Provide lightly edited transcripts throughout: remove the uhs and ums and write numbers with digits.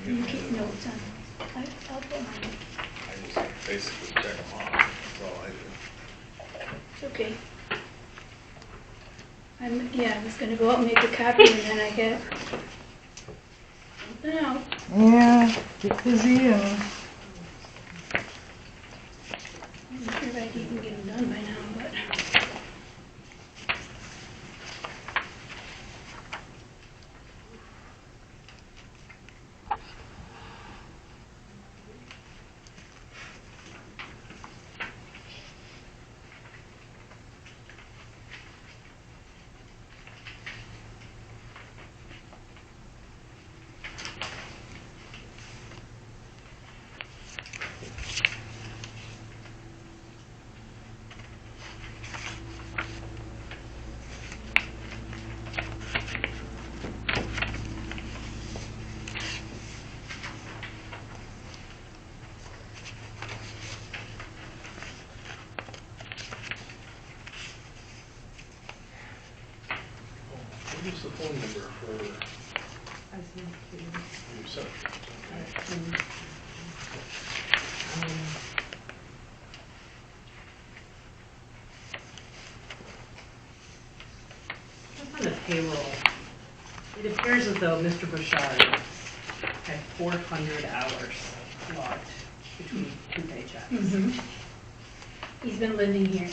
You keep notes on. I'll put mine. I just basically check them off, that's all I do. It's okay. I was gonna go out and make a copy and then I get something out. Yeah, get busy and I'm sure I can even get them done by now, but. What is the phone number for your Sept? Just on the payroll, it appears as though Mr. Bouchard had 400 hours logged between two paychecks. He's been living here.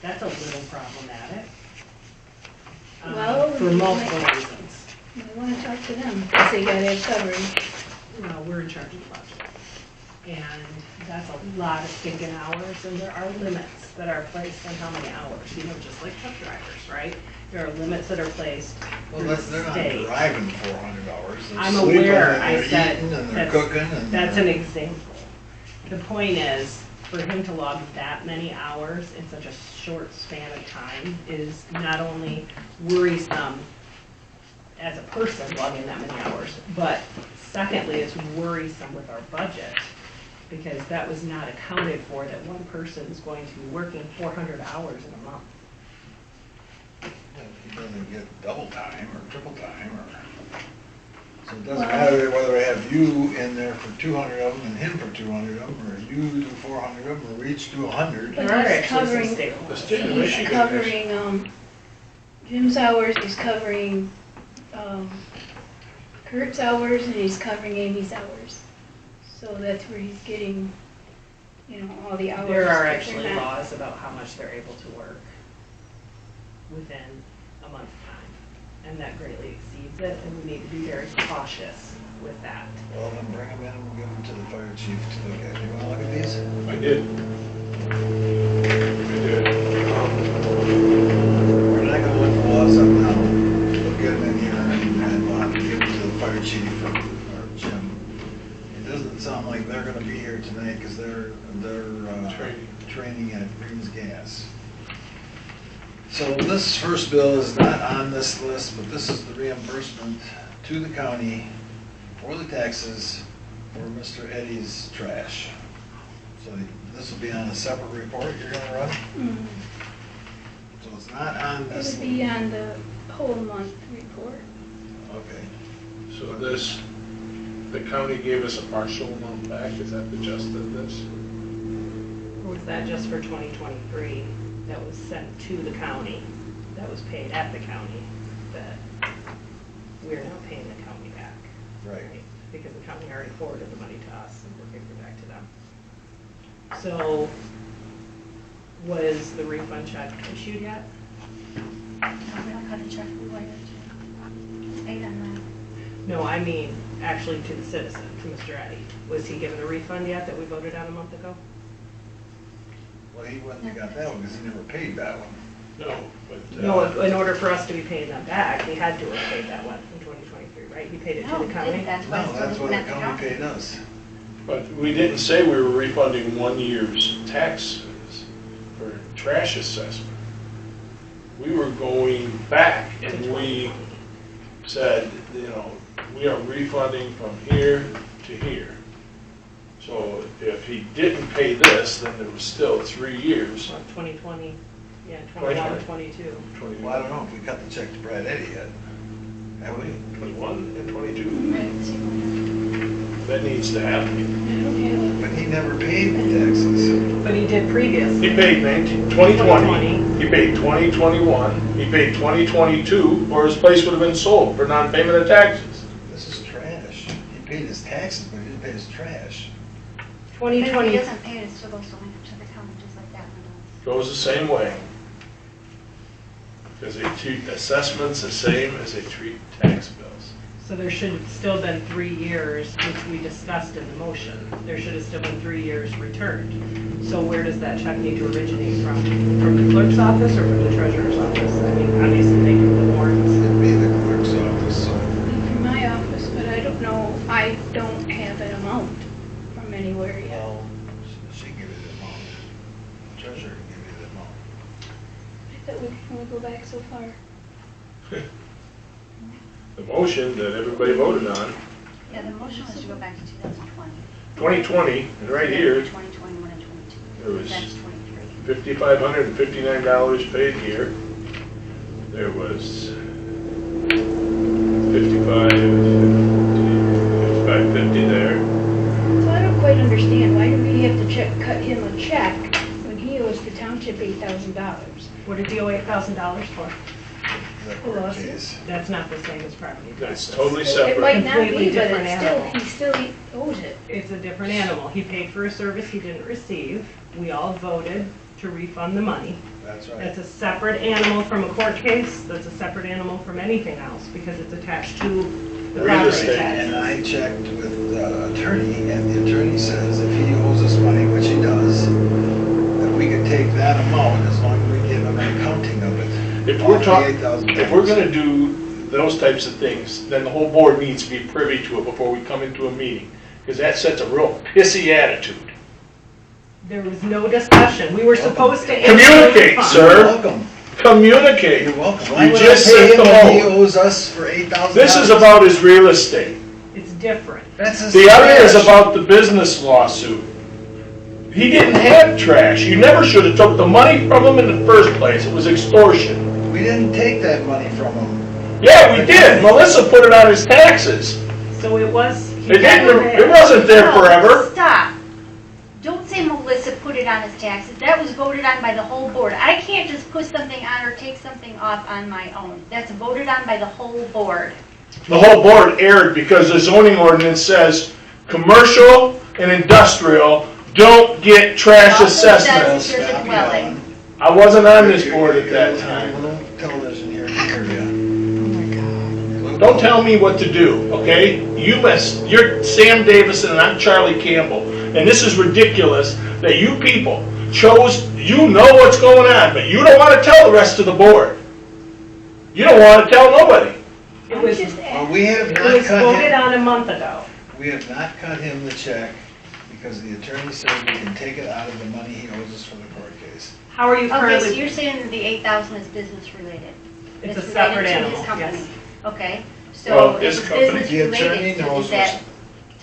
That's a little problematic. Well, for we multiple might- reasons. I wanna talk to them, because they gotta have coverage. No, we're in charge of the budget. And that's a lot of stinking hours, and there are limits that are placed on how many hours, just like truck drivers, right? There are limits that are placed Well, through the they're not state. driving 400 hours. They're I'm sleeping aware, and I they're said, eating and they're cooking and that's an example. The point is, for him to log that many hours in such a short span of time is not only worrisome as a person logging that many hours, but secondly, it's worrisome with our budget, because that was not accounted for, that one person is going to be working 400 hours in a month. He doesn't get double time or triple time or. So it doesn't Well- matter whether I have you in there for 200 of them and him for 200 of them, or you do 400 of them, or we each do 100. But There are he's actually some covering- state laws. He's covering, Jim's hours, he's covering, Kurt's hours, and he's covering Amy's hours. So that's where he's getting, all the hours. There are that they're actually not- laws about how much they're able to work within a month's time, and that greatly exceeds it, and we need to be very cautious with that. Well, then bring them in and we'll give them to the fire chief to look at. You wanna look at these? I did. We're not gonna look the laws up now. We'll get them in here and we'll have to give them to the fire chief or Jim. It doesn't sound like they're gonna be here tonight because they're training at Green's Gas. So this first bill is not on this list, but this is the reimbursement to the county for the taxes for Mr. Eddie's trash. So this will be on a separate report you're gonna run? Mhm. So it's not on It this. would be on the whole month report. Okay. So this, the county gave us a partial amount back, is that the gist of this? Or was that just for 2023 that was sent to the county, that was paid at the county, that we're now paying the county back? Right. Because the county already forwarded the money to us and we're giving it back to them. So, was the refund check issued yet? No, we don't cut the check, we wired it. It's paid on that. No, I mean, actually to the citizen, to Mr. Eddie. Was he given a refund yet that we voted on a month ago? Well, he wouldn't have got that one because he never paid that one. No, but. No, in order for us to be paying them back, he had to have paid that one in 2023, right? He paid it to No, the county? that's why No, it's that's what not the the county county. paid us. But we didn't say we were refunding 1 year's taxes for trash assessment. We were going back and we said, we are refunding from here to here. So if he didn't pay this, then there was still 3 years. Well, 2020, yeah, 21 and 22. Well, I don't know if we cut the check to Brad Eddie yet. Have we? 21 and 22. Right, so you wanna- That needs to happen. I don't have But he never paid the taxes. But he did previously. He paid 2020, he paid 2021, he paid 2022, or his place would have been sold for non-payment of taxes. This is trash. He paid his taxes, but he didn't pay his trash. But if he 2020, doesn't pay it, it still goes to the county, just like that one Goes the same way. Because they treat assessments the same as they treat tax bills. so there should have still been 3 years, which we discussed in the motion. There should have still been 3 years returned. So where does that check need to originate from? From the clerk's office or from the treasurer's office? I mean, obviously they do the warrants. It'd be the clerk's office, so. from my office, but I don't know, I don't have an amount from anywhere yet. Well, she can give you the amount. Treasurer can give you the amount. I thought we could only go back so far. The motion that everybody voted on, does. Yeah, the motion was to go back to 2020. 2020, and right here, 2021 and 22. There was- That's 23. $5,559 paid here. There was 5550 there. So I don't quite understand, why do we have to cut him a check when he owes the township $8,000? What did he owe $8,000 for? The Who court else? case. That's not the same as property That's taxes. totally It separate. might not Completely be, but different it's still, animal. he still owes it. It's a different animal. He paid for a service he didn't receive. We all voted to refund the money. That's right. That's a separate animal from a court case. That's a separate animal from anything else because it's attached to the Real property estate. And tax. I checked with the attorney, and the attorney says if he owes us money, which he does, that we could take that amount as long as we give him an accounting of it. If we're off the talking, $8,000. if we're gonna do those types of things, then the whole board needs to be privy to it before we come into a meeting. Because that sets a real pissy attitude. There was no discussion. We were supposed to. Communicate, refund. sir. You're welcome. Communicate. You're welcome. You Why would I just pay set him the when he mode. owes us for $8,000? This is about his real estate. It's different. That's his The other is trash. about the business lawsuit. He didn't have trash. You never should have took the money from him in the first place. It was extortion. We didn't take that money from him. Yeah, we did. Melissa put it on his taxes. So it was. he It didn't, never it had- wasn't there No, forever. Stop. Don't say Melissa put it on his taxes. That was voted on by the whole board. I can't just put something on or take something off on my own. That's voted on by the whole board. The whole board erred because the zoning ordinance says commercial and industrial don't get trash Also says assessment. if there's a dwelling. I wasn't on this board at that time. Television here, here, yeah. Oh my God. Don't tell me what to do, okay? You're Sam Davison and I'm Charlie Campbell. And this is ridiculous that you people chose, you know what's going on, but you don't want to tell the rest of the board. You don't want to tell nobody. It was, Just Well, we have it not was cut voted him, on a month ago. we have not cut him the check because the attorney said we can take it out of the money he owes us for the court case. How are you Okay, so currently? you're saying that the 8,000 is business related? It's a related separate to his animal, company. yes. Okay, Well, so his if it's company- business The attorney related, so knows is that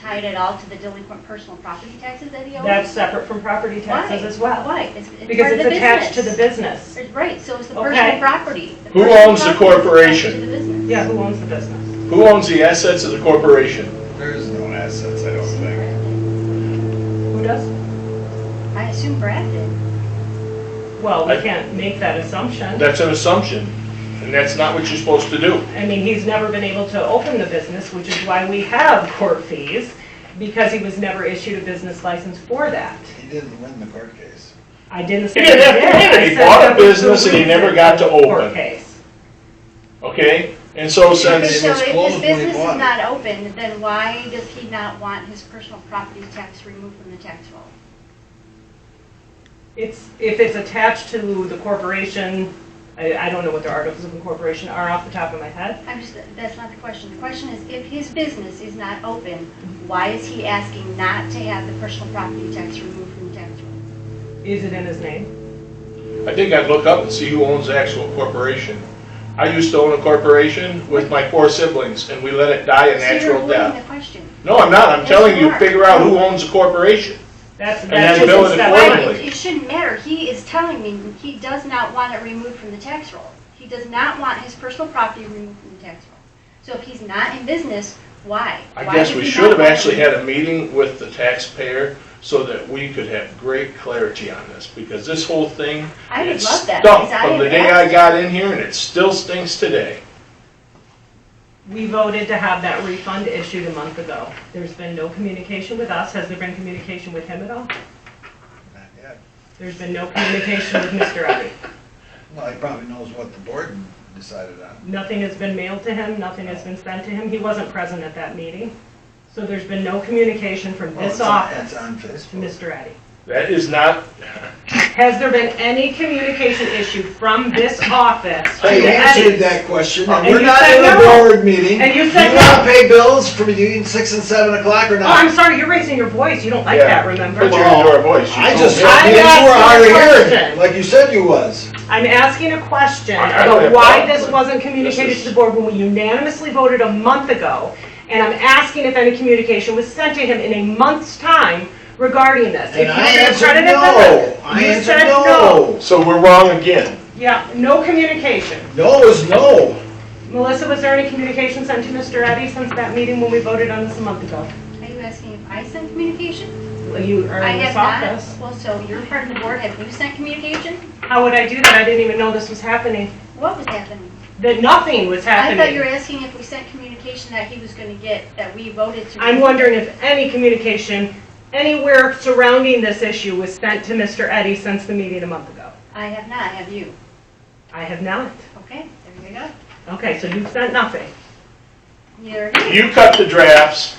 tied at all to the delinquent personal property taxes that he owes? That's separate from property taxes Why? as well. Why? It's Because part of it's the attached to the business. business. Right, so it's the Okay. personal property. The Who personal owns the property is attached corporation? to the business. Yeah, who owns the business? Who owns the assets of the corporation? There is no assets, I don't think. Who does? I assume Brad did. Well, we I- can't make that assumption. That's an assumption, and that's not what you're supposed to do. I mean, he's never been able to open the business, which is why we have court fees, because he was never issued a business license for that. He didn't win the court case. I didn't He say didn't have to did. win it. I He said bought a that was the business and he never reason got to for the court open. case. Okay? And so Okay, since, so was if closed his when he business bought is it. not open, then why does he not want his personal property tax removed from the tax roll? It's, if it's attached to the corporation, I don't know what the articles of incorporation are off the top of my head. That's not the question. The question is, if his business is not open, why is he asking not to have the personal property tax removed from the tax roll? Is it in his name? I think I'd look up and see who owns the actual corporation. I used to own a corporation with my 4 siblings, and we let it die a So you're natural avoiding death. the question. No, I'm not. I'm Yes, telling you you, are. figure out who owns the corporation. That's then just bill a it step accordingly. one. Right, it shouldn't matter. He is telling me he does not want it removed from the tax roll. He does not want his personal property removed from the tax roll. So if he's not in business, Why? I Why guess did we not should have want actually to- had a meeting with the taxpayer so that we could have great clarity on this, because this whole thing, I would it love that, stunk because I from the have day I asked- got in here, and it still stinks today. We voted to have that refund issued a month ago. There's been no communication with us. Has there been communication with him at all? Not yet. There's been no communication with Mr. Eddy. Well, he probably knows what the board decided on. Nothing has been mailed to him, nothing has been sent to him. He wasn't present at that meeting. So there's been no communication from Well, this it's on- office It's on to Facebook. Mr. Eddy. That is not, Has there been any communication issued from this office to I answered Eddy? that question, And and we're you not said in a no. board meeting. And you Do said you wanna no. pay bills from between 6 and 7 o'clock or Oh, not? I'm sorry, you're raising your voice. You don't like Yeah. that, remember? Put your into our voice. You I told just me. thought I'm maybe you were asking hard a of hearing, question. like you said you was. I'm asking a question I don't about have why problems this with wasn't it. communicated This to the is- board when we unanimously voted a month ago. And I'm asking if any communication was sent to him in a month's time regarding this. If And you're I gonna answered credit it to no. him, I you answered said no. So we're wrong again. Yeah, no communication. No is no. Melissa, was there any communication sent to Mr. Eddy since that meeting when we voted on this a month ago? Are you asking if I sent communication? Well, you are I in this have not. office. Well, so you're part of the board, have you sent communication? How would I do that? I didn't even know this was happening. What was happening? That nothing was I thought you were happening. asking if we sent communication that he was gonna get, that we voted to. I'm wondering if any communication anywhere surrounding this issue was sent to Mr. Eddy since the meeting a month ago. I have not, have you? I have not. Okay, there you go. Okay, so you've sent nothing. You're here. You cut the drafts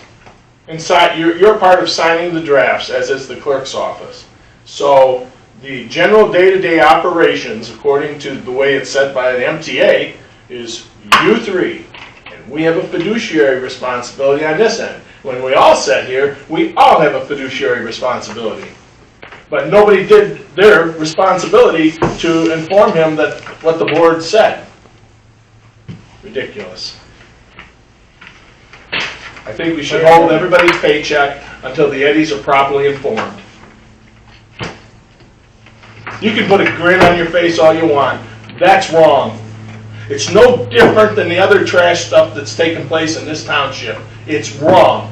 and you're part of signing the drafts, as is the clerk's office. So the general day-to-day operations, according to the way it's set by an MTA, is you three. And we have a fiduciary responsibility on this end. When we all sit here, we all have a fiduciary responsibility. But nobody did their responsibility to inform him that what the board said. Ridiculous. I think we should hold everybody's paycheck until the Eddies are properly informed. You can put a grin on your face all you want. That's wrong. It's no different than the other trash stuff that's taken place in this township. It's wrong.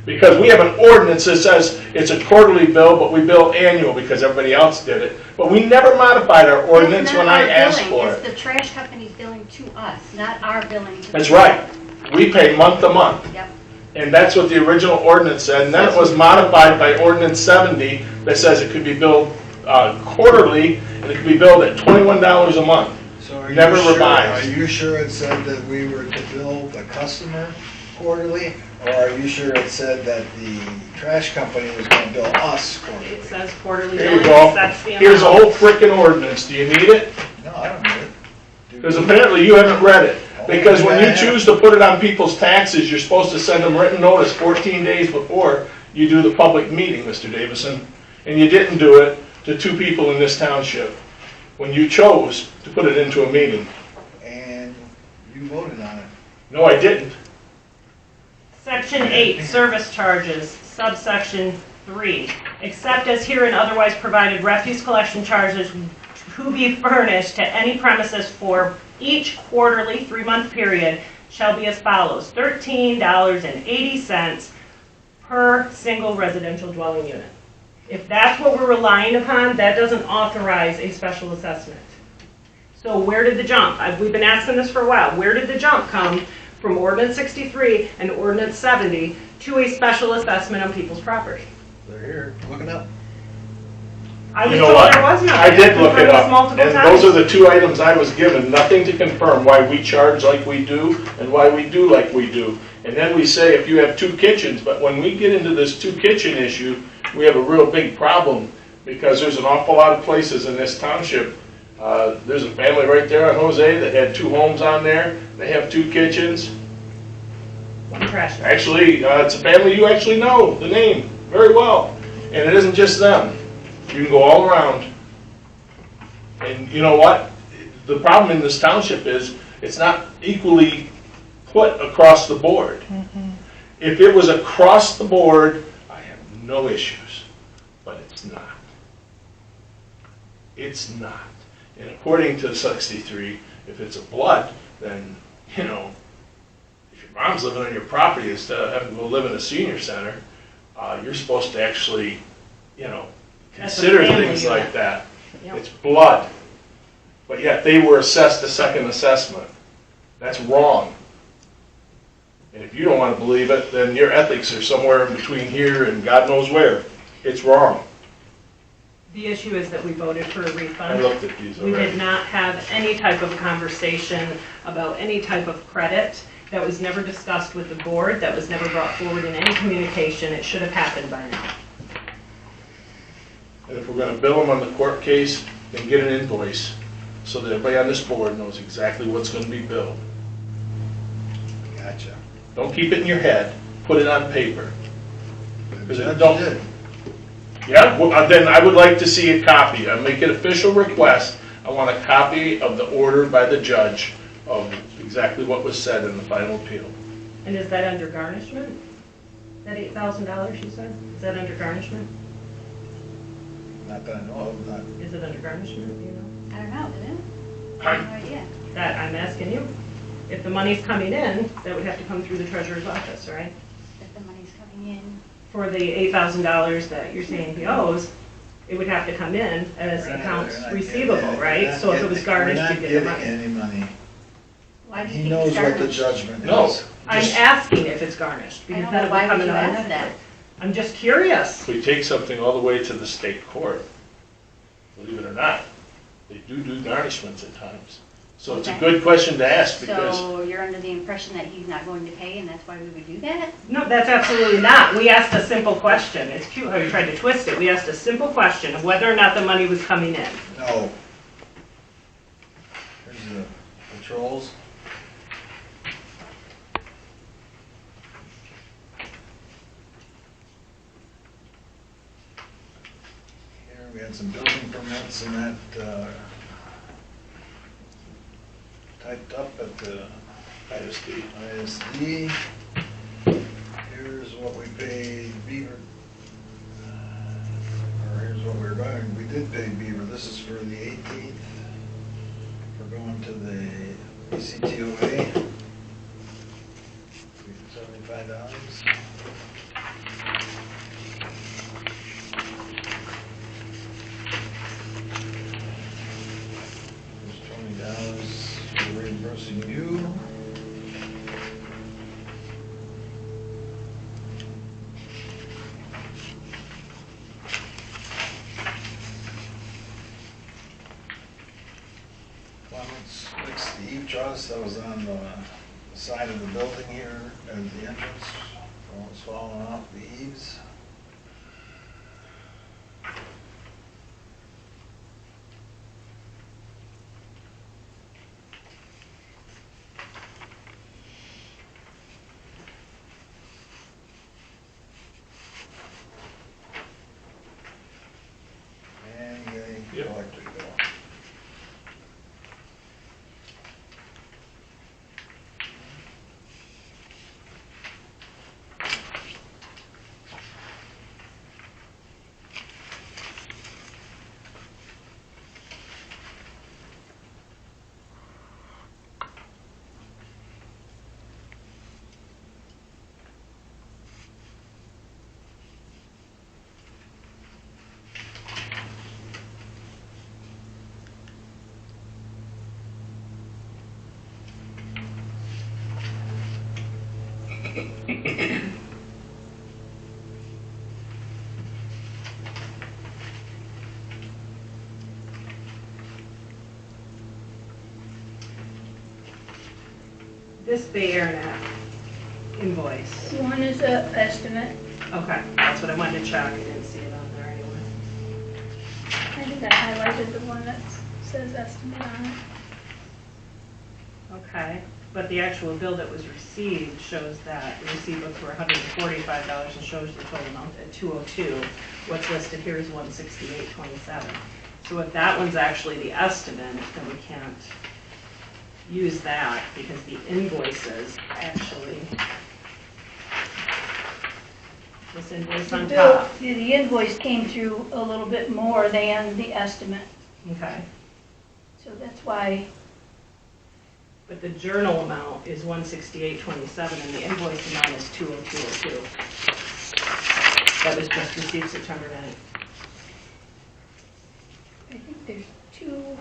Because we have an ordinance that says it's a quarterly bill, but we bill annual because everybody else did it. But we never modified our ordinance That's when not I our asked billing. for It's it. the trash company's billing to us, not our billing to. That's the- right. We pay month to month. Yep. And that's what the original ordinance said. And then it was modified by ordinance 70 that says it could be billed quarterly, and it could be billed at $21 a month. So are you Never sure- revised. Are you sure it said that we were to bill the customer quarterly? Or are you sure it said that the trash company was gonna bill us quarterly? It says quarterly Here you billing, go. that's the amount. Here's a whole frickin' ordinance. Do you need it? No, I don't need it. Because apparently you haven't read it. Because when you choose to put it on people's taxes, you're supposed to send them written notice 14 days before you do the public meeting, Mr. Davison. And you didn't do it to two people in this township when you chose to put it into a meeting. And you voted on it. No, I didn't. Section 8, service charges, subsection 3. Except as herein otherwise provided, refuse collection charges to be furnished to any premises for each quarterly 3-month period shall be as follows: $13.80 per single residential dwelling unit. If that's what we're relying upon, that doesn't authorize a special assessment. So where did the jump? We've been asking this for a while. Where did the jump come from ordinance 63 and ordinance 70 to a special assessment on people's property? They're here, looking up. I was You know told what? there was nothing. I did look Confirmed it this up, multiple and times. those are the two items I was given, nothing to confirm why we charge like we do and why we do like we do. And then we say if you have 2 kitchens, but when we get into this 2-kitchen issue, we have a real big problem because there's an awful lot of places in this township. There's a family right there on Jose that had 2 homes on there. They have 2 kitchens. One trash can. Actually, it's a family you actually know the name very well. And it isn't just them. You can go all around. And you know what? The problem in this township is it's not equally put across the board. If it was across the board, I have no issues. But it's not. It's not. And according to 63, if it's a blood, then, you know, if your mom's living on your property instead of having to go live in a senior center, you're supposed to actually, you know, That's a consider family things unit. like that. Yep. It's blood. But yet they were assessed a second assessment. That's wrong. And if you don't want to believe it, then your ethics are somewhere in between here and God knows where. It's wrong. The issue is that we voted for a I refund. looked at these We already. did not have any type of conversation about any type of credit. That was never discussed with the board. That was never brought forward in any communication. It should have happened by now. And if we're going to bill them on the court case, then get an invoice so that everybody on this board knows exactly what's going to be billed. Gotcha. Don't keep it in your head. Put it on paper. The judge Don't- did. Yeah, well, then I would like to see a copy. I make an official request. I want a copy of the order by the judge of exactly what was said in the final appeal. And is that under garnishment? That $8,000 you said? Is that under garnishment? Not that I know of, not. Is it under garnishment, do you know? I don't know, is it? I have no idea. That, I'm asking you. If the money's coming in, that would have to come through the treasurer's office, right? If the money's coming in. For the $8,000 that you're saying he owes, it would have to come in as We're not- accounts we're not getting receivable, it. We're right? not So if it getting was it. garnished, We're you'd not get the getting money. any money. Why do you He think knows it's what the garnished? judgment No. is. I'm Just- asking if it's garnished, I because don't that know, would why come would in you ask automatically. that? I'm just curious. We take something all the way to the state court. Believe it or not, they do garnishments at times. So it's a Okay. good question to ask because So you're under the impression that he's not going to pay and that's why we would do that? No, that's absolutely not. We asked a simple question. It's cute how you tried to twist it. We asked a simple question of whether or not the money was coming in. No. Here's the patrols. Here, we had some building permits and that, typed up at the ISD. ISD. Here's what we paid Beaver. Or here's what we're going, we did pay Beaver, this is for the 18th. We're going to the ECTOA. $75. There's $20 for reimbursing you. Clements fixed the eave truss that was on the side of the building here at the entrance. Well, it's falling off the eaves. And the Yep. electric bill. This Bay Internet invoice. One is a estimate. Okay, that's what I wanted to check. I didn't see it on there anyway. I think I highlighted the one that says estimate on it. Okay, but the actual bill that was received shows that the receipt book for $145 and shows the total amount at $202. What's listed here is $168.27. So if that one's actually the estimate, then we can't use that because the invoices actually, this invoice on The bill, top. the invoice came through a little bit more than the estimate, Okay, so that's why But the journal amount is 168.27 and the invoice amount is 202.02. That was just received September 9th. I think there's two.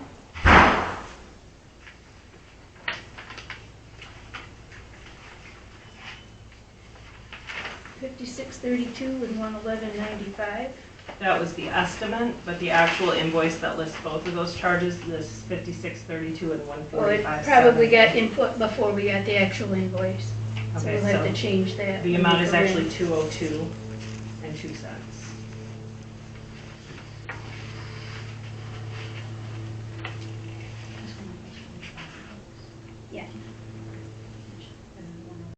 5632 and 111.95. That was the estimate, but the actual invoice that lists both of those charges lists 56.32 and 145.7. Well, it probably got input before we got the actual invoice. So Okay, we'll have so to change that. the when amount we is go in. actually 202 and 2 cents.